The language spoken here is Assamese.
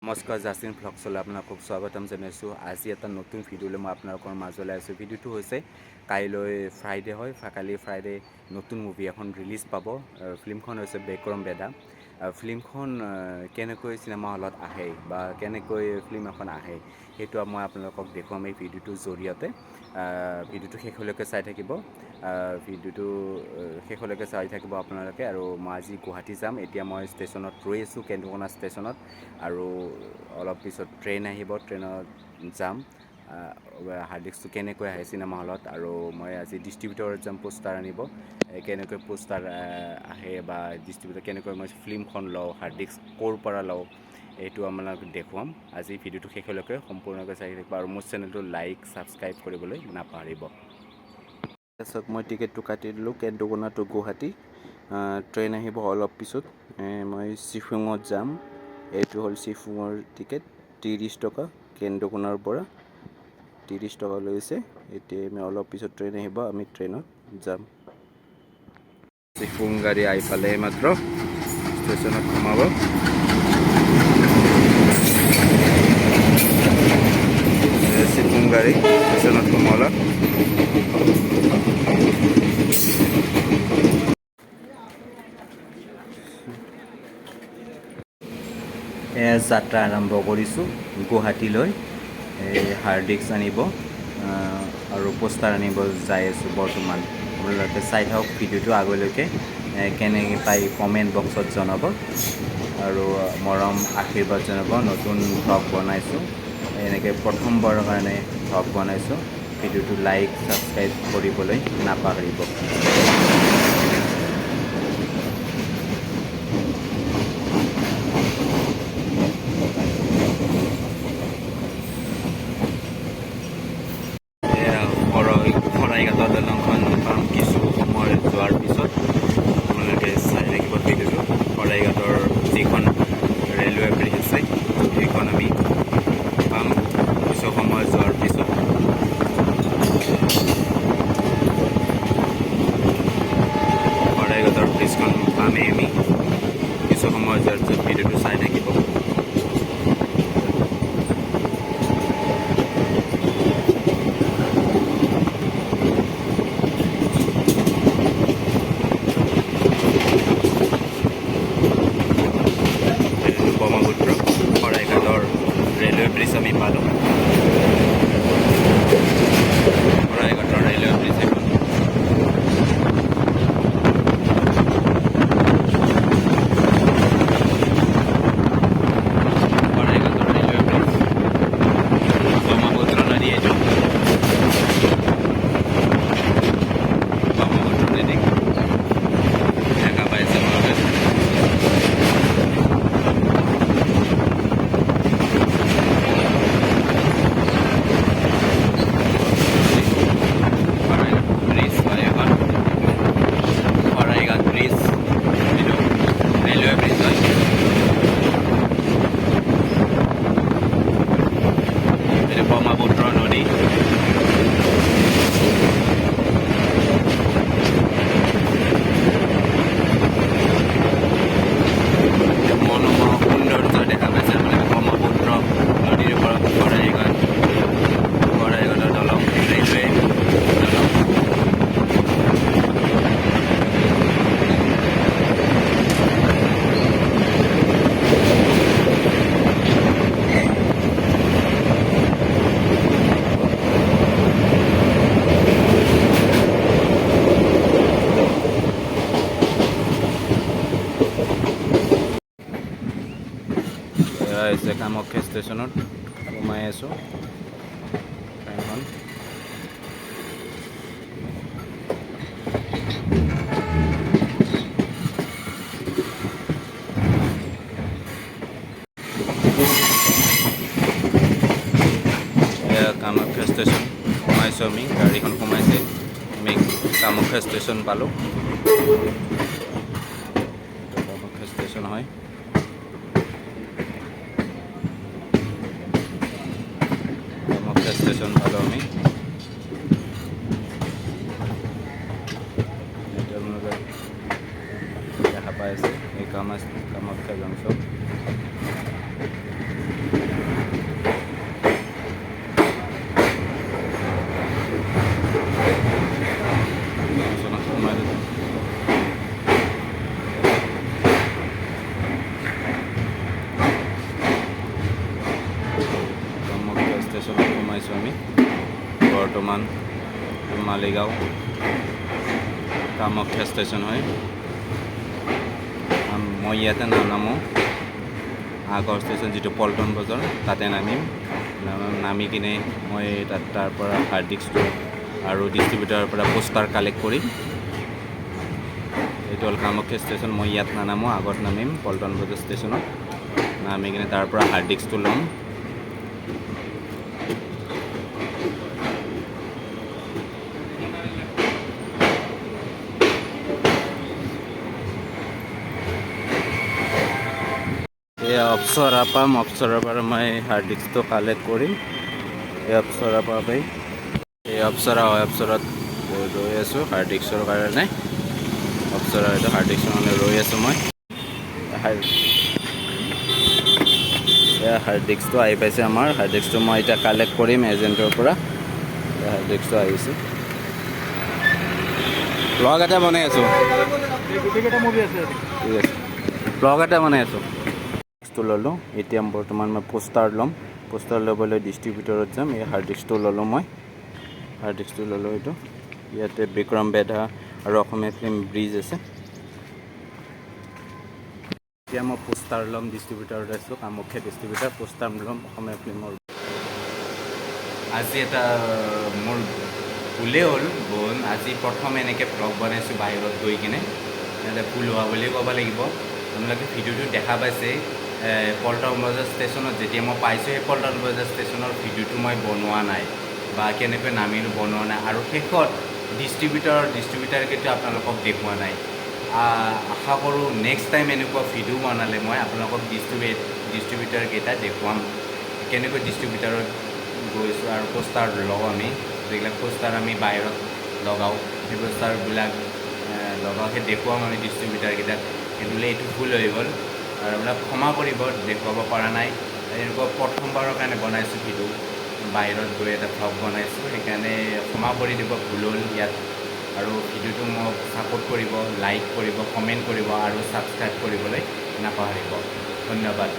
নমস্কাৰ জাচিন ভ্লগছলৈ আপোনালোকক স্বাগতম জনাইছোঁ। আজি এটা নতুন ভিডিঅ'লৈ মই আপোনালোকৰ মাজলৈ আহিছোঁ। ভিডিঅ'টো হৈছে কাইলৈ ফ্ৰাইডে হয়, কালি ফ্ৰাইডে নতুন মুভি এখন ৰিলিজ পাব। ফিল্মখন হৈছে বেকৰম বেদা। ফিল্মখন কেনেকৈ চিনেমা হলত আহে বা কেনেকৈ ফিল্ম এখন আহে সেইটো মই আপোনালোকক দেখুৱাম এই ভিডিঅ'টোৰ জৰিয়তে। ভিডিঅ'টো শেষলৈকে চাই থাকিব। ভিডিঅ'টো শেষলৈকে চাই থাকিব আপোনালোকে। আৰু মই আজি গুৱাহাটী যাম। এতিয়া মই ষ্টেচনত ৰৈ আছোঁ, কেন্দুকোনা ষ্টেচনত। আৰু অলপ পিছত ট্ৰেইন আহিব, ট্ৰেইনত যাম। হাৰ্ডিস্কটো কেনেকৈ আহে চিনেমা হলত, আৰু মই আজি ডিষ্ট্ৰিবিউটৰত যাম পোষ্টাৰ আনিব। কেনেকৈ পোষ্টাৰ আহে বা ডিষ্ট্ৰিবিউটৰ কেনেকৈ মই ফিল্মখন লওঁ, হাৰ্ডিস্ক ক'ৰ পৰা লওঁ, এইটো আপোনালোকক দেখুৱাম। আজি ভিডিঅ'টো শেষলৈকে সম্পূৰ্ণকৈ চাই থাকিব আৰু মোৰ চেনেলটো লাইক ছাবস্ক্ৰাইব কৰিবলৈ নাপাহৰিব। তাৰপিছত মই টিকেটটো কাটি দিলোঁ, কেন্দুকোনা টু গুৱাহাটী। ট্ৰেইন আহিব অলপ পিছত। মই চিফুঙত যাম। এইটো হ'ল চিফুঙৰ টিকেট, 30 টকা। কেন্দুকোনাৰ পৰা 30 টকা লৈছে। এতিয়া আমি অলপ পিছত ট্ৰেইন আহিব, আমি ট্ৰেইনত যাম। চিফুং গাড়ী আহি পালে মাত্ৰ ষ্টেচনত সোমাব। চিফুং গাড়ী ষ্টেচনত সোমালা। যাত্ৰা আৰম্ভ কৰিছোঁ গুৱাহাটীলৈ। হাৰ্ডিস্ক আনিব আৰু পোষ্টাৰ আনিব যাই আছোঁ বৰ্তমান। আপোনালোকে চাই থাকক ভিডিঅ'টো আগলৈকে। কেনেকৈ পাই কমেণ্ট বক্সত জনাব আৰু মৰম আশীৰ্বাদ জনাব। নতুন ভ্লগ বনাইছোঁ, এনেকৈ প্ৰথমবাৰৰ কাৰণে ভ্লগ বনাইছোঁ। ভিডিঅ'টো লাইক ছাবস্ক্ৰাইব কৰিবলৈ নাপাহৰিব। শৰাইঘাটৰ দলংখন পাম কিছু সময় যোৱাৰ পিছত। আপোনালোকে চাই থাকিব ভিডিঅ'টো। শৰাইঘাটৰ যিখন ৰেলৱে ব্ৰিজ আছে সেইখন আমি পাম কিছু সময় যোৱাৰ পিছত। শৰাইঘাটৰ ব্ৰিজখন পামেই আমি কিছু সময় যোৱাৰ পিছত। ভিডিঅ'টো চাই থাকিব। শৰাইঘাটৰ ৰেলৱে ব্ৰিজ আমি পালোঁ। শৰাইঘাটৰ ৰেলৱে ব্ৰিজ এখন। শৰাইঘাটৰ ৰেলৱে ব্ৰিজ ব্ৰহ্মপুত্ৰ নদী এইটো। ব্ৰহ্মপুত্ৰ নদী দেখা পাইছে আপোনালোকে। ব্ৰহ্মপুত্ৰ নদী। মনোমোহা সৌন্দৰ্য দেখা পাইছে মানে ব্ৰহ্মপুত্ৰ নদীৰ ওপৰত শৰাইঘাটৰ দলং, ৰেলৱে দলং। হৈছে কামাখ্যা ষ্টেচনত সোমাই আছোঁ। ট্ৰেইনখন কামাখ্যা ষ্টেচন সোমাইছোঁ আমি। গাড়ীখন সোমাইছে, আমি কামাখ্যা ষ্টেচন পালোঁ। কামাখ্যা ষ্টেচন হয়। কামাখ্যা ষ্টেচন পালোঁ আমি। আপোনালোকে দেখা পাই আছে এই কামাখ্যা জংচন। সোমাইছোঁ আমি বৰ্তমান মালিগাঁও কামাখ্যা ষ্টেচন হয় মই ইয়াতে নানামো আগৰ ষ্টেচন যিটো পল্টন বজাৰ তাতে নামিম নামি কিনে মই তাৰ পৰা হাৰ্ড ডিস্কটো আৰু ডিষ্ট্ৰিবিউটাৰৰ পৰা পোষ্টাৰ কালেক্ট কৰিম এইটো হ'ল কামাখ্যা ষ্টেচন মই ইয়াত নানামো আগত নামিম পল্টন বজাৰ ষ্টেচনত নামি কিনে তাৰ পৰা হাৰ্ড ডিস্কটো ল'ম অপ্সৰা পাম অপ্সৰাৰ পৰা মই হাৰ্ড ডিস্কটো কালেক্ট কৰিম এই অপ্সৰা পাই এই অপ্সৰা হয় অপ্সৰাত ৰৈ আছোঁ হাৰ্ড ডিস্কৰ কাৰণে অপ্সৰা এইটো হাৰ্ড ডিস্কৰ কাৰণে ৰৈ আছোঁ মই হাৰ্ড ডিস্কটো আহি পাইছে আমাৰ হাৰ্ড ডিস্কটো মই এতিয়া কালেক্ট কৰিম এজেণ্টৰ পৰা হাৰ্ড ডিস্কটো আহিছে ব্লগ এটা বনাই আছোঁ ঠিক আছে ব্লগ এটা বনাই আছোঁ ল'লোঁ এতিয়া বৰ্তমান মই পোষ্টাৰ ল'ম পোষ্টাৰ ল'বলৈ ডিষ্ট্ৰিবিউটৰত যাম এই হাৰ্ড ডিস্কটো ল'লোঁ মই হাৰ্ড ডিস্কটো ল'লোঁ এইটো ইয়াতে বিক্ৰম বেধা আৰু অসমীয়া ফিল্ম ব্ৰিজ আছে এতিয়া মই পোষ্টাৰ ল'ম ডিষ্ট্ৰিবিউটৰত আছোঁ কামাখ্যা ডিষ্ট্ৰিবিউটাৰ পোষ্টাৰ ল'ম অসমীয়া ফিল্মৰ আজি এটা মোৰ ভুলেই হ'ল বোন আজি প্ৰথম এনেকৈ ব্লগ বনাইছোঁ বাহিৰত গৈ কিনে এনেকৈ ভুল হোৱা বুলি ক'ব লাগিব আপোনালোকে ভিডিঅ'টো দেখা পাইছে পল্টন বজাৰ ষ্টেচনত যেতিয়া মই পাইছোঁ সেই পল্টন বজাৰ ষ্টেচনৰ ভিডিঅ'টো মই বনোৱা নাই বা কেনেকৈ নামিলোঁ বনোৱা নাই আৰু শেষত ডিষ্ট্ৰিবিউটাৰকেইটা আপোনালোকক দেখুওৱা নাই আশা কৰোঁ নেক্সট টাইম এনেকুৱা ভিডিঅ' বনালে মই আপোনালোকক ডিষ্ট্ৰিবিউটাৰকেইটা দেখুৱাম কেনেকৈ ডিষ্ট্ৰিবিউটাৰত গৈছোঁ আৰু পোষ্টাৰ লওঁ আমি যিবিলাক পোষ্টাৰ আমি বাহিৰত লগাওঁ সেই পোষ্টাৰবিলাক লগাওঁ সেই দেখুৱাম আমি ডিষ্ট্ৰিবিউটাৰকেইটাক কিন্তু এইটো ভুল হৈ গ'ল আৰু আপোনাক ক্ষমা কৰিব দেখুৱাব পৰা নাই এনেকুৱা প্ৰথমবাৰৰ কাৰণে বনাইছোঁ ভিডিঅ' বাহিৰত গৈ এটা ভ্লগ বনাইছোঁ সেইকাৰণে ক্ষমা কৰি দিব ভুল হ'ল ইয়াত আৰু ভিডিঅ'টো মোক ছাপোৰ্ট কৰিব লাইক কৰিব কমেণ্ট কৰিব আৰু ছাবস্ক্ৰাইব কৰিবলৈ নাপাহৰিব ধন্যবাদ